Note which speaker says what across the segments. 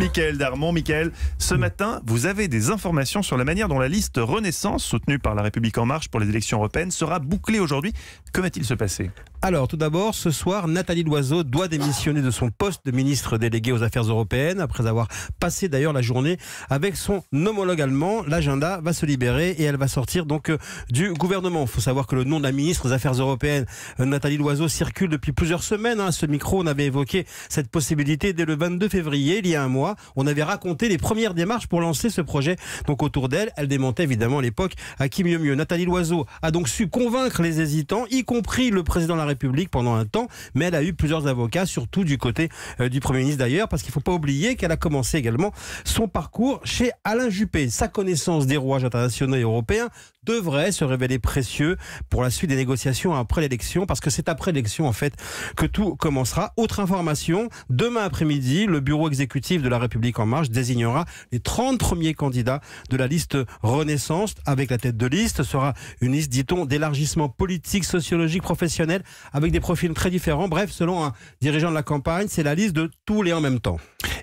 Speaker 1: Mickaël Darmon. Mickaël, ce matin, vous avez des informations sur la manière dont la liste Renaissance, soutenue par La République En Marche pour les élections européennes, sera bouclée aujourd'hui. Que va-t-il se passer ?
Speaker 2: Alors, tout d'abord, ce soir, Nathalie Loiseau doit démissionner de son poste de ministre délégué aux Affaires européennes, après avoir passé d'ailleurs la journée avec son homologue allemand. L'agenda va se libérer et elle va sortir donc du gouvernement. Il faut savoir que le nom de la ministre des Affaires européennes, Nathalie Loiseau, circule depuis plusieurs semaines. À ce micro, on avait évoqué cette possibilité dès le 22 février, il y a un mois. On avait raconté les premières démarches pour lancer ce projet donc autour d'elle. Elle démentait évidemment à l'époque à qui mieux mieux. Nathalie Loiseau a donc su convaincre les hésitants, y compris le président de la République pendant un temps, mais elle a eu plusieurs avocats, surtout du côté du Premier ministre d'ailleurs, parce qu'il ne faut pas oublier qu'elle a commencé également son parcours chez Alain Juppé. Sa connaissance des rouages internationaux et européens devrait se révéler précieux pour la suite des négociations après l'élection, parce que c'est après l'élection en fait que tout commencera. Autre information, demain après-midi, le bureau exécutif de La République En Marche désignera les 30 premiers candidats de la liste Renaissance. Avec la tête de liste, ce sera une liste, dit-on, d'élargissement politique, sociologique, professionnel, avec des profils très différents. Bref, selon un dirigeant de la campagne, c'est la liste de tous les en même temps.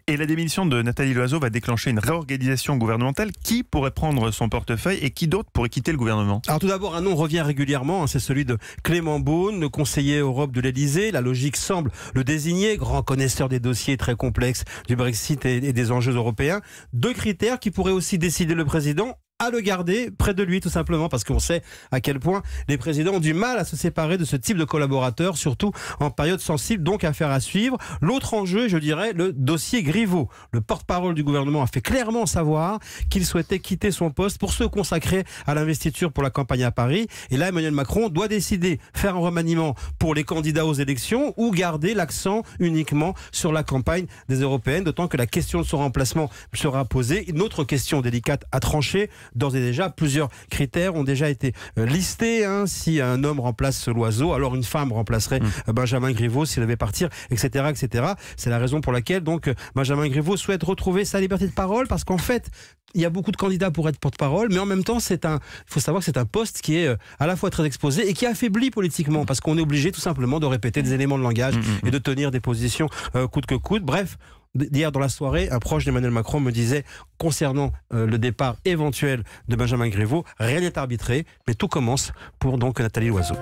Speaker 1: Et la démission de Nathalie Loiseau va déclencher une réorganisation gouvernementale. Qui pourrait prendre son portefeuille et qui d'autre pourrait quitter le gouvernement ?
Speaker 2: Alors tout d'abord, un nom revient régulièrement, c'est celui de Clément Beaune, le conseiller Europe de l'Élysée. La logique semble le désigner, grand connaisseur des dossiers très complexes du Brexit et des enjeux européens. Deux critères qui pourraient aussi décider le président à le garder près de lui, tout simplement, parce qu'on sait à quel point les présidents ont du mal à se séparer de ce type de collaborateurs, surtout en période sensible, donc affaire à suivre. L'autre enjeu, je dirais, le dossier Griveaux. Le porte-parole du gouvernement a fait clairement savoir qu'il souhaitait quitter son poste pour se consacrer à l'investiture pour la campagne à Paris. Et là, Emmanuel Macron doit décider, faire un remaniement pour les candidats aux élections ou garder l'accent uniquement sur la campagne des européennes, d'autant que la question de son remplacement sera posée. Une autre question délicate à trancher. D'ores et déjà, plusieurs critères ont déjà été listés. Si un homme remplace Loiseau, alors une femme remplacerait Benjamin Griveaux s'il devait partir, etc., etc. C'est la raison pour laquelle donc Benjamin Griveaux souhaite retrouver sa liberté de parole, parce qu'en fait, il y a beaucoup de candidats pour être porte-parole, mais en même temps, il faut savoir que c'est un poste qui est à la fois très exposé et qui affaiblit politiquement, parce qu'on est obligé tout simplement de répéter des éléments de langage et de tenir des positions coûte que coûte. Bref, hier dans la soirée, un proche d'Emmanuel Macron me disait concernant le départ éventuel de Benjamin Griveaux, rien n'est arbitré, mais tout commence pour donc Nathalie Loiseau.